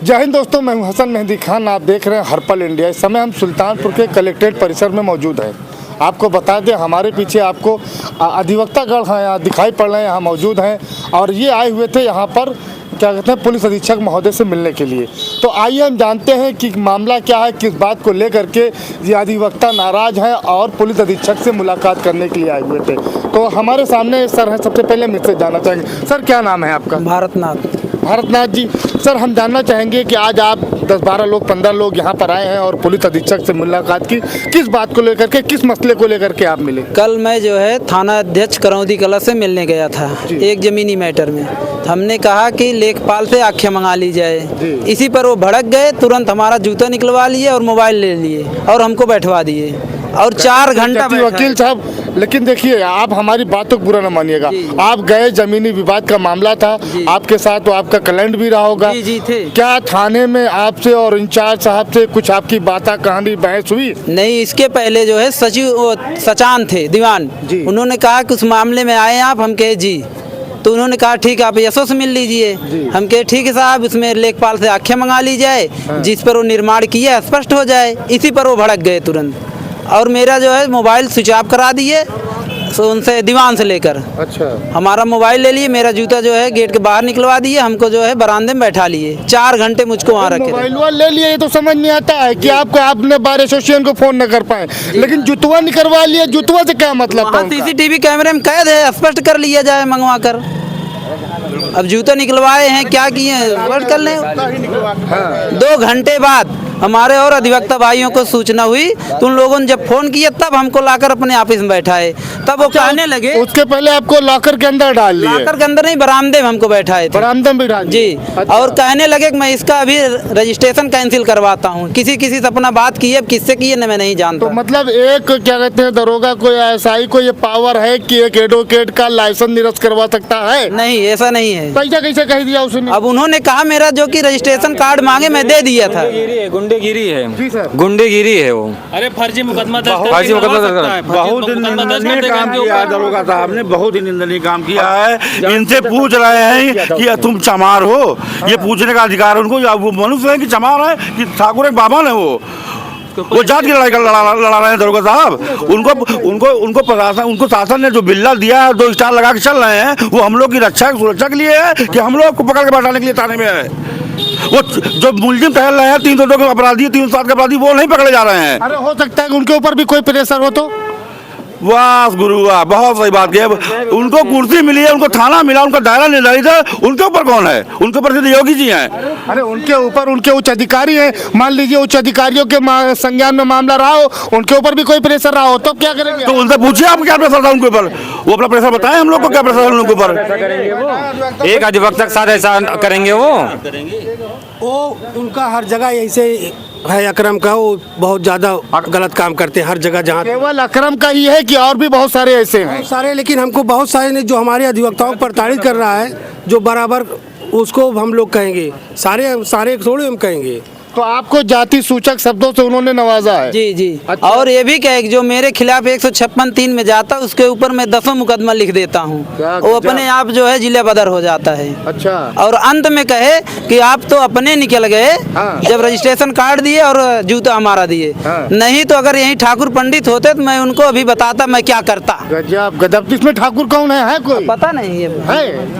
जय हिंद दोस्तों, मैं हूं हसन मेहंदी खान। आप देख रहे हैं हर पल इंडिया। इस समय हम सुल्तानपुर के कलेक्ट्रेट परिसर में मौजूद हैं। आपको बता दें, हमारे पीछे आपको अधिवक्तागण हैं यहाँ दिखाई पड़ रहे हैं, यहाँ मौजूद हैं और ये आए हुए थे यहाँ पर क्या कहते हैं पुलिस अधीक्षक महोदय से मिलने के लिए। तो आइए हम जानते हैं कि मामला क्या है, किस बात को लेकर के ये अधिवक्ता नाराज हैं और पुलिस अधीक्षक से मुलाकात करने के लिए आए हुए थे। तो हमारे सामने सर हैं, सबसे पहले हम इससे जानना चाहेंगे। सर, क्या नाम है आपका? भारतनाथ जी। सर, हम जानना चाहेंगे कि आज आप 10-12 लोग 15 लोग यहाँ पर आए हैं और पुलिस अधीक्षक से मुलाकात की, किस बात को लेकर के, किस मसले को लेकर के आप मिले? कल मैं जो है थाना अध्यक्ष करौंदी कला से मिलने गया था एक जमीनी मैटर में। हमने कहा कि लेखपाल से आख्या मंगा ली जाए, इसी पर वो भड़क गए, तुरंत हमारा जूता निकलवा लिए और मोबाइल ले लिए और हमको बैठवा दिए और 4 घंटा। वकील साहब, लेकिन देखिए, आप हमारी बात तो बुरा न मानिएगा। आप गए, जमीनी विवाद का मामला था, आपके साथ तो आपका क्लाइंट भी रहा होगा। जी थे। क्या थाने में आपसे और इंचार्ज साहब से कुछ आपकी बात कहानी बहस हुई? नहीं, इसके पहले जो है सचिव सचान थे दीवान, उन्होंने कहा कि उस मामले में आए आप। हम कहे जी, तो उन्होंने कहा ठीक है, आप यशो से मिल लीजिए। हम कहे ठीक है साहब, उसमें लेखपाल से आख्या मंगा ली जाए, जिस पर वो निर्माण किया स्पष्ट हो जाए। इसी पर वो भड़क गए तुरंत और मेरा जो है मोबाइल स्विच ऑफ करा दिए उनसे, दीवान से लेकर। अच्छा। हमारा मोबाइल ले लिए, मेरा जूता जो है गेट के बाहर निकलवा दिए, हमको जो है बरामदे में बैठा लिए। 4 घंटे मुझको वहाँ रखे। मोबाइल ले लिए, ये तो समझ नहीं आता है कि आपने बार एसोसिएशन को फोन न कर पाए, लेकिन जुतवा निकलवा लिया। जुतवा से क्या मतलब? CCTV कैमरे में कैद है, स्पष्ट कर लिया जाए मंगवा कर। अब जूता निकलवाए हैं, क्या किए हैं कर लें। 2 घंटे बाद हमारे और अधिवक्ता भाइयों को सूचना हुई, तो उन लोगों ने जब फोन किया तब हमको लाकर अपने ऑफिस में बैठाए। तब वो कहने लगे, उसके पहले आपको लॉकर के अंदर डाल लिया? लॉकर के अंदर नहीं, बरामदे में हमको बैठाए थे। बरामदे में डाल जी। अच्छा। और कहने लगे कि मैं इसका अभी रजिस्ट्रेशन कैंसिल करवाता हूँ। किसी से अपना बात की है, किससे की है मैं नहीं जानता। तो मतलब एक क्या कहते हैं दरोगा को या SI को ये पावर है कि एक एडवोकेट का लाइसेंस निरस्त करवा सकता है? नहीं, ऐसा नहीं है। पैसा कैसे कह दिया उसने? अब उन्होंने कहा मेरा जो कि रजिस्ट्रेशन कार्ड मांगे मैं दे दिया था। गुंडेगिरी है गुंडेगिरी है वो। अरे फर्जी मुकदमा दर्ज बहुत ही निंदनीय काम किया है दरोगा साहब ने, बहुत ही निंदनीय काम किया है। इनसे पूछ रहे हैं कि तुम चमार हो, ये पूछने का अधिकार है उनको। वो मनुष्य है कि चमार है कि ठाकुर बाबा है? वो जात की लड़ाई लड़ा रहे हैं दरोगा साहब। उनको प्रशासन, उनको शासन ने जो बिल्ला दिया है, 2 स्टार लगा के चल रहे हैं, वो हम लोग की रक्षा सुरक्षा के लिए है कि हम लोग को पकड़ के बैठाने के लिए थाने में है। वो जो मुलजिम टहल रहे हैं 302 के अपराधी, 307 के अपराधी, वो नहीं पकड़े जा रहे हैं। अरे हो सकता है कि उनके ऊपर भी कोई प्रेशर हो तो? वाह गुरु वाह, बहुत सही बात की। उनको कुर्सी मिली है, उनको थाना मिला, उनका दायरा निर्धारित है। उनके ऊपर कौन है? उनके ऊपर सिर्फ योगी जी हैं। अरे उनके ऊपर उनके उच्च अधिकारी हैं। मान लीजिए उच्च अधिकारियों के संज्ञान में मामला रहा हो, उनके ऊपर भी कोई प्रेशर रहा हो, तो क्या करेंगे? तो उनसे पूछिए आप क्या प्रेशर था उनके ऊपर। वो अपना प्रेशर बताएं हम लोग को, क्या प्रेशर है उनके ऊपर। एक अधिवक्ता के साथ ऐसा करेंगे वो उनका हर जगह ऐसे है। अकरम का वो बहुत ज्यादा गलत काम करते हैं हर जगह। जहाँ केवल अकरम का ही है कि और भी बहुत सारे ऐसे हैं? सारे, लेकिन हमको बहुत सारे ने जो हमारे अधिवक्ताओं पर तारीफ कर रहा है, जो बराबर, उसको हम लोग कहेंगे। सारे थोड़े हम कहेंगे। तो आपको जाति सूचक शब्दों से उन्होंने नवाजा है? जी जी। अच्छा। और ये भी कहे कि जो मेरे खिलाफ 156(3) में जाता उसके ऊपर मैं 10वां मुकदमा लिख देता हूँ, वो अपने आप जो है जिले बदर हो जाता है। अच्छा। और अंत में कहे कि आप तो अपने निकल गए जब रजिस्ट्रेशन कार्ड दिए और जूता हमारा दिए। नहीं तो अगर यही ठाकुर पंडित होते तो मैं उनको अभी बताता मैं क्या करता। गजब। इसमें ठाकुर कौन है कोई? पता नहीं है।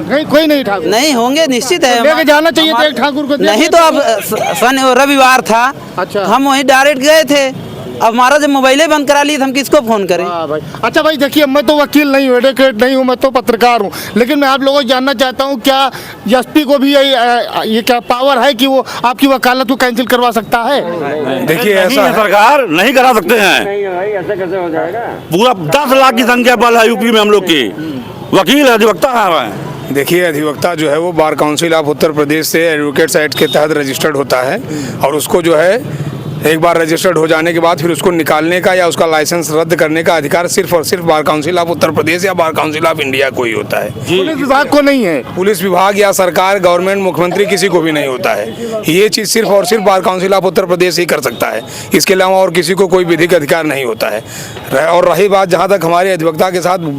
नहीं, कोई नहीं ठाकुर? नहीं होंगे, निश्चित है। लेके जाना चाहिए था एक ठाकुर को। नहीं तो अब रविवार था। अच्छा। हम वहीं डायरेक्ट गए थे। अब हमारा जब मोबाइल बंद करा लिए तो हम किसको फोन करें? भाई। अच्छा भाई, देखिए, मैं तो वकील नहीं हूँ, एडवोकेट नहीं हूँ, मैं तो पत्रकार हूँ, लेकिन मैं आप लोगों से जानना चाहता हूँ, क्या SP को भी ये क्या पावर है कि वो आपकी वकालत को कैंसिल करवा सकता है? देखिए, ऐसा सरकार नहीं करा सकते हैं। ऐसा कैसे हो जाएगा? पूरा 10 लाख की संख्या बल है यूपी में हम लोग की। वकील अधिवक्ता है। देखिए, अधिवक्ता जो है वो bar council of Uttar Pradesh से एडवोकेट्स एक्ट के तहत रजिस्टर्ड होता है और उसको जो है एक बार रजिस्टर्ड हो जाने के बाद फिर उसको निकालने का या उसका लाइसेंस रद्द करने का अधिकार सिर्फ और सिर्फ bar council of Uttar Pradesh या बार काउंसिल ऑफ इंडिया को ही होता है। पुलिस विभाग को नहीं है? पुलिस विभाग या सरकार, गवर्नमेंट, मुख्यमंत्री, किसी को भी नहीं होता है। ये चीज़ सिर्फ और सिर्फ bar council of Uttar Pradesh ही कर सकता है। इसके अलावा और किसी को कोई विधिक अधिकार नहीं होता है। और रही बात जहाँ तक हमारे अधिवक्ता के साथ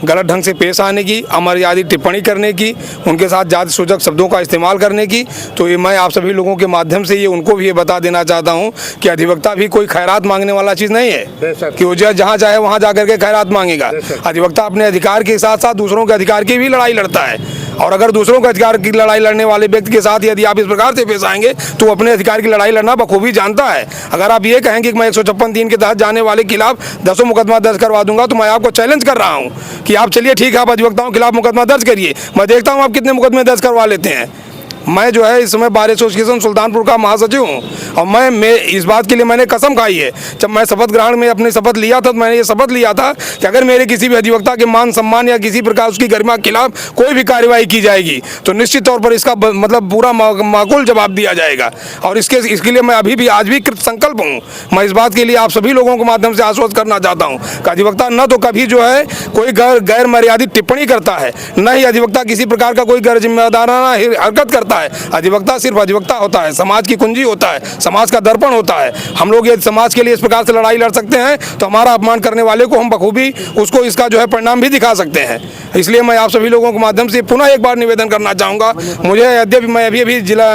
गलत ढंग से पेश आने की, अमर्यादित टिप्पणी करने की, उनके साथ जाति सूचक शब्दों का इस्तेमाल करने की। तो ये मैं आप सभी लोगों के माध्यम से ये उनको भी ये बता देना चाहता हूँ कि अधिवक्ता भी कोई खैरात मांगने वाला चीज़ नहीं है कि वो जहाँ चाहे वहाँ जा करके खैरात मांगेगा। अधिवक्ता अपने अधिकार के साथ साथ दूसरों के अधिकार की भी लड़ाई लड़ता है, और अगर दूसरों के अधिकार की लड़ाई लड़ने वाले व्यक्ति के साथ यदि आप इस प्रकार से पेश आएंगे तो वो अपने अधिकार की लड़ाई लड़ना बखूबी जानता है। अगर आप ये कहेंगे कि मैं 156(3) के तहत जाने वाले के खिलाफ 10 मुकदमा दर्ज करवा दूंगा, तो मैं आपको चैलेंज कर रहा हूँ कि आप चलिए ठीक है, आप अधिवक्ताओं के खिलाफ मुकदमा दर्ज करिए, मैं देखता हूँ आप कितने मुकदमे दर्ज करवा लेते हैं। मैं जो है इस समय बार एसोसिएशन सुल्तानपुर का महासचिव हूँ, और मैं इस बात के लिए मैंने कसम खाई है। जब मैं शपथ ग्रहण में अपनी शपथ लिया था तो मैंने ये शपथ लिया था कि अगर मेरे किसी भी अधिवक्ता के मान सम्मान या किसी प्रकार उसकी गरिमा के खिलाफ कोई भी कार्रवाई की जाएगी तो निश्चित तौर पर इसका मतलब पूरा माकूल जवाब दिया जाएगा। और इसके लिए मैं अभी भी आज भी कृत संकल्प हूँ। मैं इस बात के लिए आप सभी लोगों के माध्यम से आश्वस्त करना चाहता हूँ कि अधिवक्ता न तो कभी जो है कोई गैर मर्यादित टिप्पणी करता है, न ही अधिवक्ता किसी प्रकार का कोई गैर जिम्मेदाराना हरकत करता है। अधिवक्ता सिर्फ अधिवक्ता होता है, समाज की कुंजी होता है, समाज का दर्पण होता है। हम लोग ये समाज के लिए इस प्रकार से लड़ाई लड़ सकते हैं तो हमारा अपमान करने वाले को हम बखूबी उसको इसका जो है परिणाम भी दिखा सकते हैं। इसलिए मैं आप सभी लोगों के माध्यम से पुनः एक बार निवेदन करना चाहूँगा। मुझे यद्यपि मैं अभी जिला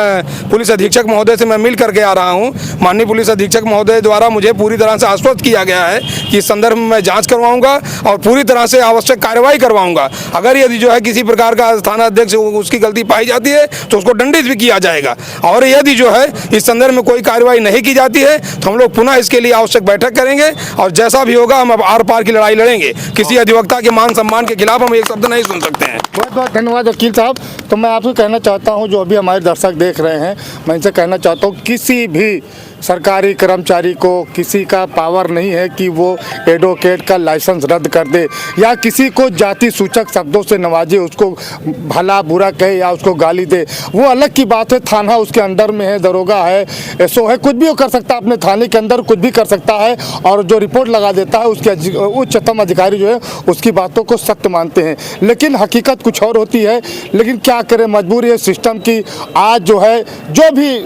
पुलिस अधीक्षक महोदय से मैं मिल करके आ रहा हूँ, माननीय पुलिस अधीक्षक महोदय द्वारा मुझे पूरी तरह से आश्वस्त किया गया है कि इस संदर्भ में मैं जाँच करवाऊँगा और पूरी तरह से आवश्यक कार्रवाई करवाऊँगा। अगर यदि जो है किसी प्रकार का थानाध्यक्ष उसकी गलती पाई जाती है तो उसको दंडित भी किया जाएगा, और यदि जो है इस संदर्भ में कोई कार्रवाई नहीं की जाती है तो हम लोग पुनः इसके लिए आवश्यक बैठक करेंगे, और जैसा भी होगा हम अब आर पार की लड़ाई लड़ेंगे। किसी अधिवक्ता के मान सम्मान के खिलाफ हम एक शब्द नहीं सुन सकते हैं। बहुत बहुत धन्यवाद वकील साहब। तो मैं आपसे कहना चाहता हूं, जो अभी हमारे दर्शक देख रहे हैं, मैं इनसे कहना चाहता हूं किसी भी सरकारी कर्मचारी को किसी का पावर नहीं है कि वो एडवोकेट का लाइसेंस रद्द कर दे या किसी को जाति सूचक शब्दों से नवाजे, उसको भला बुरा कहे या उसको गाली दे। वो अलग की बात है, थाना उसके अंडर में है, दरोगा है, एसओ है, कुछ भी वो कर सकता है, अपने थाने के अंदर कुछ भी कर सकता है, और जो रिपोर्ट लगा देता है उसके उच्चतम अधिकारी जो है उसकी बातों को सत्य मानते हैं। लेकिन हकीकत कुछ और होती है। लेकिन क्या करें, मजबूरी है सिस्टम की। आज जो है जो भी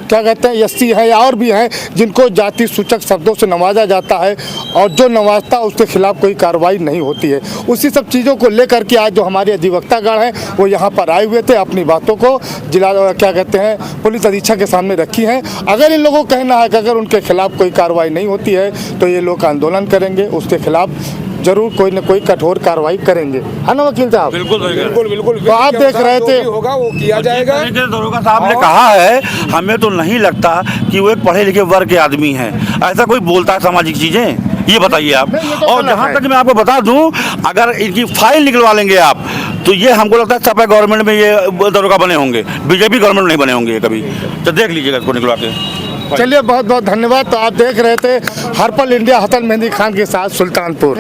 क्या कहते हैं एससी है या और भी हैं जिनको जाति सूचक शब्दों से नवाजा जाता है, और जो नवाजता है उसके खिलाफ कोई कार्रवाई नहीं होती है। उसी सब चीज़ों को लेकर के आज जो हमारे अधिवक्तागण हैं वो यहाँ पर आए हुए थे, अपनी बातों को जिला क्या कहते हैं पुलिस अधीक्षक के सामने रखी हैं। अगर इन लोगों को कहना है कि अगर उनके खिलाफ कोई कार्रवाई नहीं होती है तो ये लोग आंदोलन करेंगे, उसके खिलाफ जरूर कोई न कोई कठोर कार्रवाई करेंगे, है ना वकील साहब? बिल्कुल बिल्कुल बिल्कुल। तो आप देख रहे थे, होगा वो किया जाएगा। दरोगा साहब ने कहा है, हमें तो नहीं लगता कि वो एक पढ़े लिखे वर्ग के आदमी हैं। ऐसा कोई बोलता है सामाजिक चीजें, ये बताइए आप। और जहाँ तक मैं आपको बता दूं, अगर इनकी फाइल निकलवा लेंगे आप तो ये हमको लगता है सपा गवर्नमेंट में ये दरोगा बने होंगे, बीजेपी गवर्नमेंट नहीं बने होंगे कभी। तो देख लीजिएगा इसको निकलवा के। चलिए बहुत बहुत धन्यवाद। तो आप देख रहे थे हर्पल इंडिया हसन मेहंदी खान के साथ सुल्तानपुर।